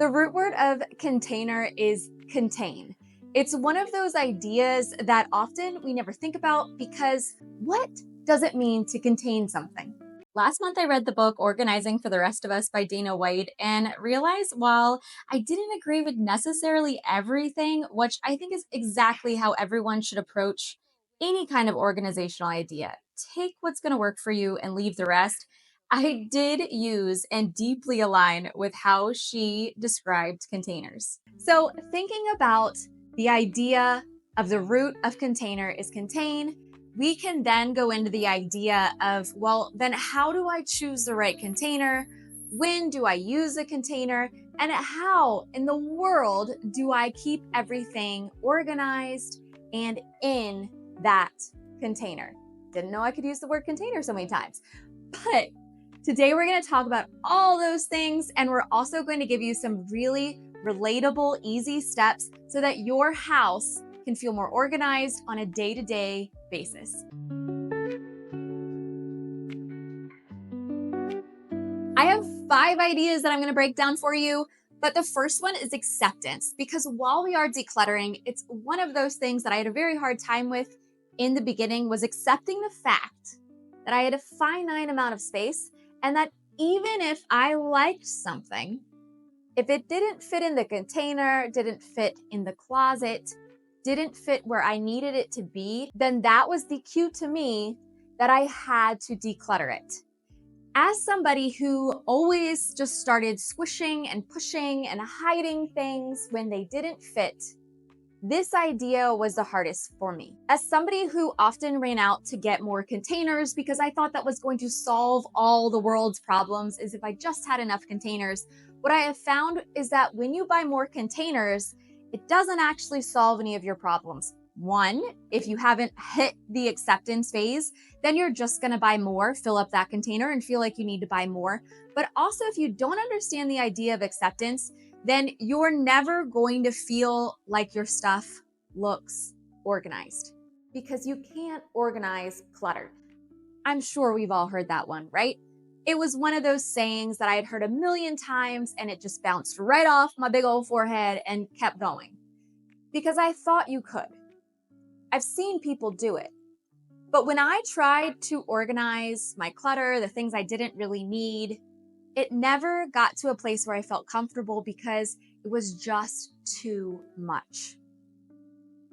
The root word of container is contain. It's one of those ideas that often we never think about because what does it mean to contain something? Last month, I read the book Organizing for the Rest of Us by Dana White and realized while I didn't agree with necessarily everything, which I think is exactly how everyone should approach any kind of organizational idea. Take what's going to work for you and leave the rest. I did use and deeply align with how she described containers. So thinking about the idea of the root of container is contain, we can then go into the idea of, well, then how do I choose the right container? When do I use a container? And how in the world do I keep everything organized and in that container? Didn't know I could use the word container so many times. But today we're going to talk about all those things, and we're also going to give you some really relatable, easy steps so that your house can feel more organized on a day-to-day basis. I have 5 ideas that I'm going to break down for you, but the first one is acceptance, because while we are decluttering, it's one of those things that I had a very hard time with in the beginning, was accepting the fact that I had a finite amount of space, and that even if I liked something, if it didn't fit in the container, didn't fit in the closet, didn't fit where I needed it to be, then that was the cue to me that I had to declutter it. As somebody who always just started squishing and pushing and hiding things when they didn't fit, this idea was the hardest for me. As somebody who often ran out to get more containers because I thought that was going to solve all the world's problems, is if I just had enough containers, what I have found is that when you buy more containers, it doesn't actually solve any of your problems. One, if you haven't hit the acceptance phase, then you're just gonna buy more, fill up that container and feel like you need to buy more. But also, if you don't understand the idea of acceptance, then you're never going to feel like your stuff looks organized, because you can't organize clutter. I'm sure we've all heard that one, right? It was one of those sayings that I had heard a million times, and it just bounced right off my big old forehead and kept going. Because I thought you could. I've seen people do it. But when I tried to organize my clutter, the things I didn't really need, it never got to a place where I felt comfortable because it was just too much.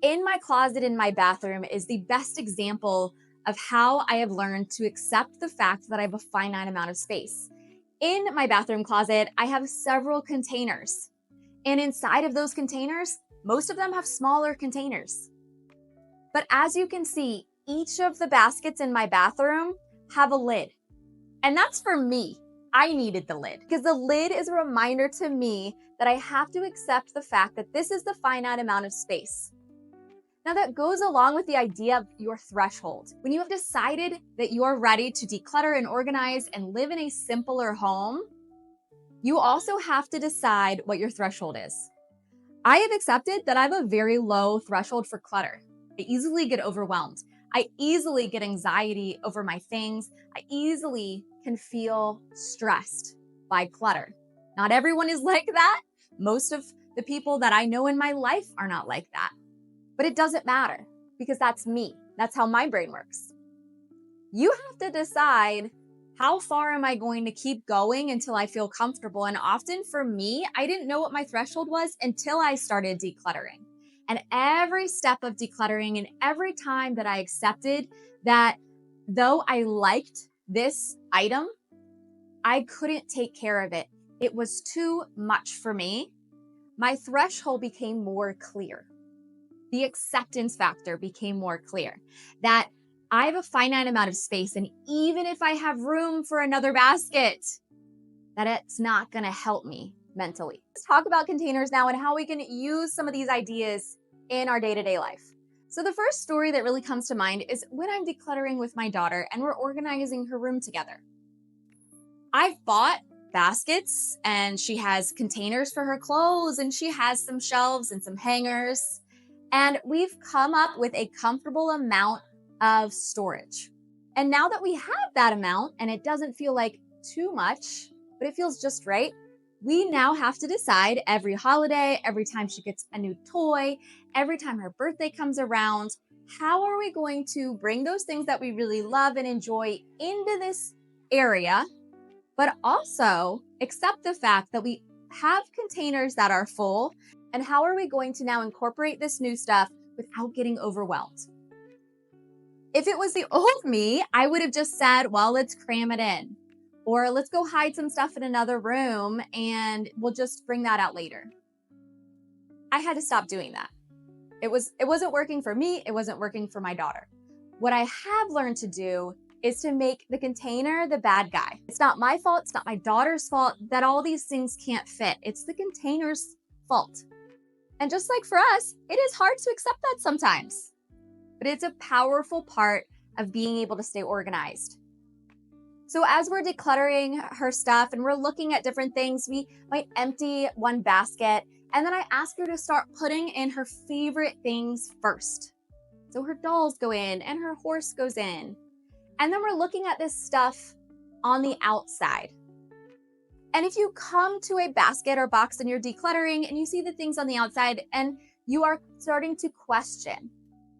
In my closet in my bathroom is the best example of how I have learned to accept the fact that I have a finite amount of space. In my bathroom closet, I have several containers. And inside of those containers, most of them have smaller containers. But as you can see, each of the baskets in my bathroom have a lid. And that's for me. I needed the lid because the lid is a reminder to me that I have to accept the fact that this is the finite amount of space. Now that goes along with the idea of your threshold. When you have decided that you are ready to declutter and organize and live in a simpler home, you also have to decide what your threshold is. I have accepted that I have a very low threshold for clutter. I easily get overwhelmed. I easily get anxiety over my things. I easily can feel stressed by clutter. Not everyone is like that. Most of the people that I know in my life are not like that. But it doesn't matter because that's me. That's how my brain works. You have to decide, how far am I going to keep going until I feel comfortable? And often for me, I didn't know what my threshold was until I started decluttering. And every step of decluttering and every time that I accepted that though I liked this item, I couldn't take care of it. It was too much for me. My threshold became more clear. The acceptance factor became more clear that I have a finite amount of space, and even if I have room for another basket, that it's not going to help me mentally. Let's talk about containers now and how we can use some of these ideas in our day-to-day life. So the first story that really comes to mind is when I'm decluttering with my daughter and we're organizing her room together. I've bought baskets and she has containers for her clothes and she has some shelves and some hangers. And we've come up with a comfortable amount of storage. And now that we have that amount and it doesn't feel like too much, but it feels just right, We now have to decide every holiday, every time she gets a new toy, every time her birthday comes around, how are we going to bring those things that we really love and enjoy into this area, but also accept the fact that we have containers that are full, and how are we going to now incorporate this new stuff without getting overwhelmed? If it was the old me, I would have just said, well, let's cram it in, or let's go hide some stuff in another room and we'll just bring that out later. I had to stop doing that. It wasn't working for me. It wasn't working for my daughter. What I have learned to do is to make the container the bad guy. It's not my fault. It's not my daughter's fault that all these things can't fit. It's the container's fault. And just like for us, it is hard to accept that sometimes, but it's a powerful part of being able to stay organized. So as we're decluttering her stuff and we're looking at different things, we might empty one basket, and then I ask her to start putting in her favorite things first. So her dolls go in and her horse goes in. And then we're looking at this stuff on the outside. And if you come to a basket or box and you're decluttering and you see the things on the outside and you are starting to question,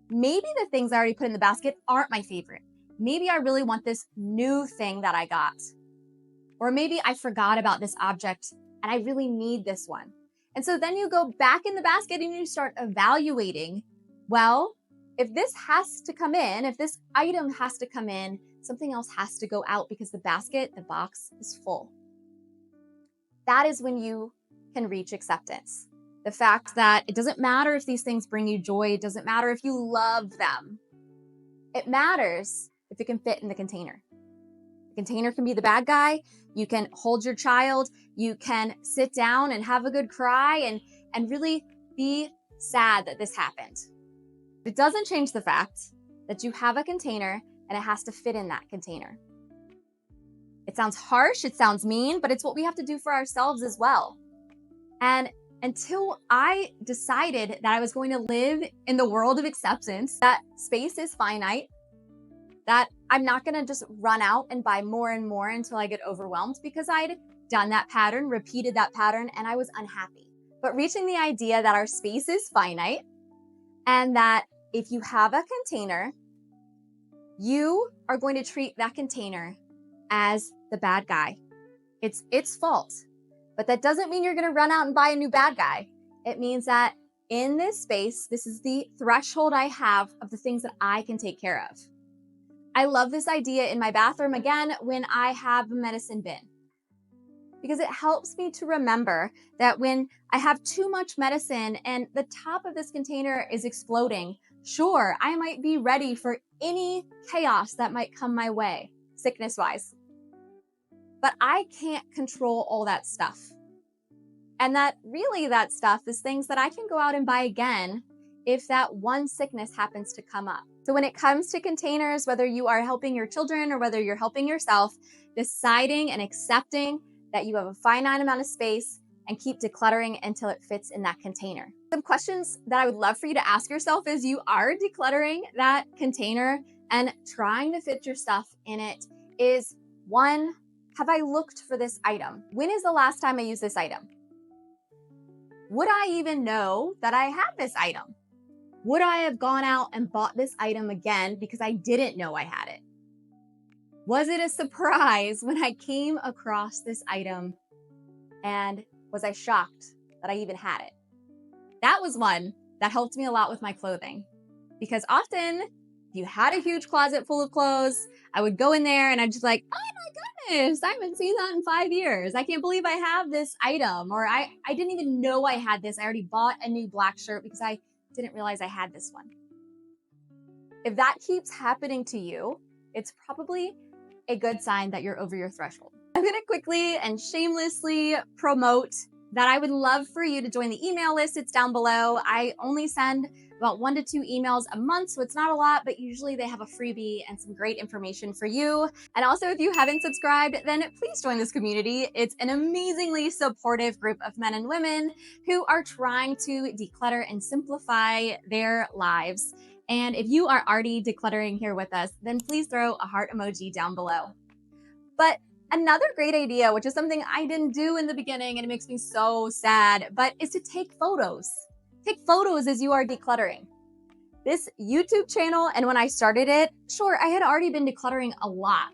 maybe the things I already put in the basket aren't my favorite. Maybe I really want this new thing that I got. Or maybe I forgot about this object and I really need this one. And so then you go back in the basket and you start evaluating, well, if this has to come in, if this item has to come in, something else has to go out because the basket, the box is full. That is when you can reach acceptance. The fact that it doesn't matter if these things bring you joy. It doesn't matter if you love them. It matters if it can fit in the container. The container can be the bad guy. You can hold your child. You can sit down and have a good cry and really be sad that this happened. It doesn't change the fact that you have a container and it has to fit in that container. It sounds harsh, it sounds mean, but it's what we have to do for ourselves as well. And until I decided that I was going to live in the world of acceptance, that space is finite, that I'm not going to just run out and buy more and more until I get overwhelmed, because I'd done that pattern, repeated that pattern, and I was unhappy. But reaching the idea that our space is finite, and that if you have a container, you are going to treat that container as the bad guy. It's its fault. But that doesn't mean you're going to run out and buy a new bad guy. It means that in this space, this is the threshold I have of the things that I can take care of. I love this idea in my bathroom, again, when I have a medicine bin, because it helps me to remember that when I have too much medicine and the top of this container is exploding, sure, I might be ready for any chaos that might come my way, sickness-wise. But I can't control all that stuff. And that stuff is things that I can go out and buy again if that one sickness happens to come up. So when it comes to containers, whether you are helping your children or whether you're helping yourself, deciding and accepting that you have a finite amount of space and keep decluttering until it fits in that container. Some questions that I would love for you to ask yourself as you are decluttering that container and trying to fit your stuff in it is, 1, have I looked for this item? When is the last time I used this item? Would I even know that I had this item? Would I have gone out and bought this item again because I didn't know I had it? Was it a surprise when I came across this item, and was I shocked that I even had it? That was one that helped me a lot with my clothing, because often if you had a huge closet full of clothes, I would go in there and I'd just like, oh my goodness, I haven't seen that in 5 years. I can't believe I have this item. Or I didn't even know I had this. I already bought a new black shirt because I didn't realize I had this one. If that keeps happening to you, it's probably a good sign that you're over your threshold. I'm going to quickly and shamelessly promote that I would love for you to join the email list. It's down below. I only send about 1 to 2 emails a month, so it's not a lot, but usually they have a freebie and some great information for you. And also, if you haven't subscribed, then please join this community. It's an amazingly supportive group of men and women who are trying to declutter and simplify their lives. And if you are already decluttering here with us, then please throw a heart emoji down below. But Another great idea, which is something I didn't do in the beginning and it makes me so sad, but is to take photos. Take photos as you are decluttering. This YouTube channel, and when I started it, sure, I had already been decluttering a lot.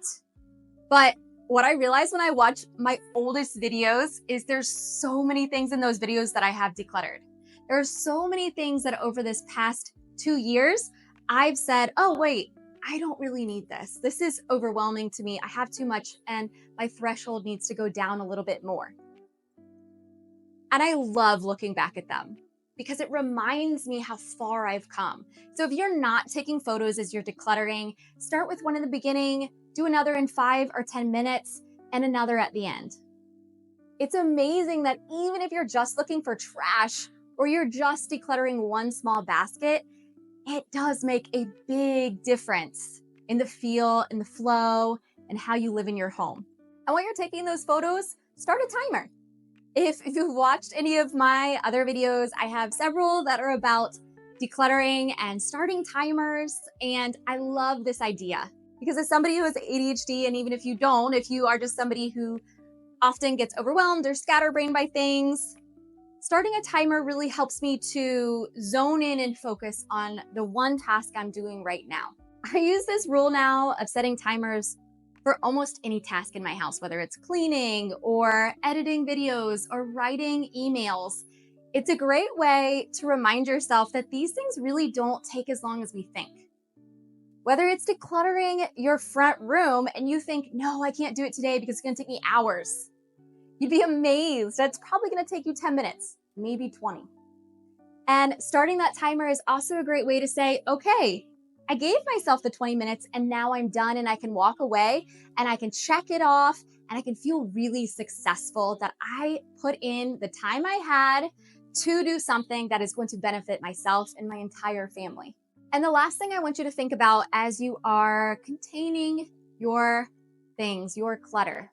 But what I realized when I watch my oldest videos is there's so many things in those videos that I have decluttered. There are so many things that over this past 2 years, I've said, oh, wait, I don't really need this. This is overwhelming to me. I have too much and my threshold needs to go down a little bit more. And I love looking back at them because it reminds me how far I've come. So if you're not taking photos as you're decluttering, start with one in the beginning, do another in 5 or 10 minutes, and another at the end. It's amazing that even if you're just looking for trash or you're just decluttering one small basket, it does make a big difference in the feel, in the flow, and how you live in your home. And while you're taking those photos, start a timer. If you've watched any of my other videos, I have several that are about decluttering and starting timers. And I love this idea because as somebody who has ADHD, and even if you don't, if you are just somebody who often gets overwhelmed or scatterbrained by things, starting a timer really helps me to zone in and focus on the one task I'm doing right now. I use this rule now of setting timers for almost any task in my house, whether it's cleaning or editing videos or writing emails. It's a great way to remind yourself that these things really don't take as long as we think. Whether it's decluttering your front room and you think, no, I can't do it today because it's gonna take me hours. You'd be amazed. That's probably gonna take you 10 minutes, maybe 20. And starting that timer is also a great way to say, okay, I gave myself the 20 minutes and now I'm done and I can walk away and I can check it off and I can feel really successful that I put in the time I had to do something that is going to benefit myself and my entire family. And the last thing I want you to think about as you are containing your things, your clutter,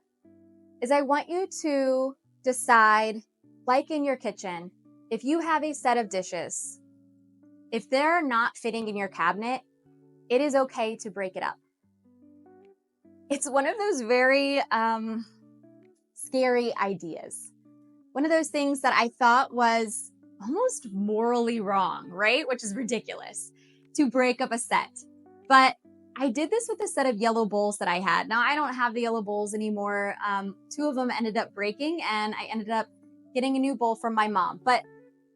is I want you to decide, like in your kitchen, if you have a set of dishes, if they're not fitting in your cabinet, it is okay to break it up. It's one of those very scary ideas. One of those things that I thought was almost morally wrong, right? Which is ridiculous to break up a set. But I did this with a set of yellow bowls that I had. Now, I don't have the yellow bowls anymore. 2 of them ended up breaking and I ended up getting a new bowl from my mom. But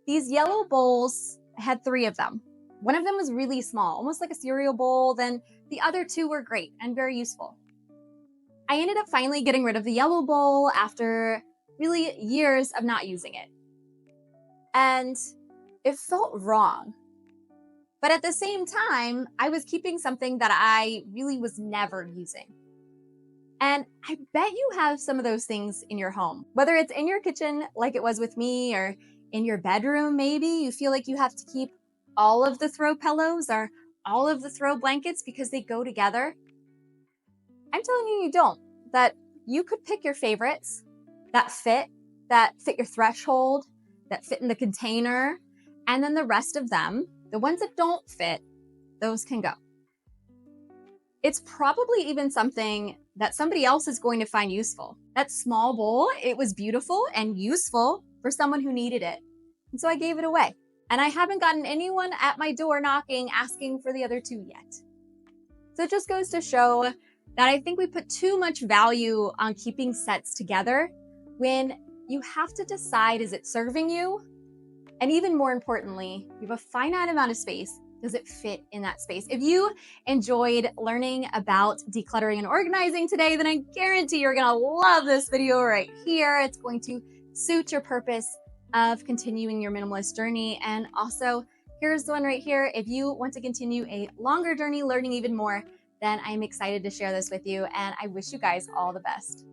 these yellow bowls, I had 3 of them. One of them was really small, almost like a cereal bowl. Then the other 2 were great and very useful. I ended up finally getting rid of the yellow bowl after really years of not using it. And it felt wrong. But at the same time, I was keeping something that I really was never using. And I bet you have some of those things in your home, whether it's in your kitchen, like it was with me, or in your bedroom, maybe you feel like you have to keep all of the throw pillows or all of the throw blankets because they go together. I'm telling you, you don't. That you could pick your favorites that fit your threshold, that fit in the container, and then the rest of them, the ones that don't fit, those can go. It's probably even something that somebody else is going to find useful. That small bowl, it was beautiful and useful for someone who needed it. And so I gave it away. And I haven't gotten anyone at my door knocking, asking for the other 2 yet. So it just goes to show that I think we put too much value on keeping sets together when you have to decide, is it serving you? And even more importantly, you have a finite amount of space. Does it fit in that space? If you enjoyed learning about decluttering and organizing today, then I guarantee you're gonna love this video right here. It's going to suit your purpose of continuing your minimalist journey. And also, here's the one right here. If you want to continue a longer journey, learning even more, then I'm excited to share this with you. And I wish you guys all the best.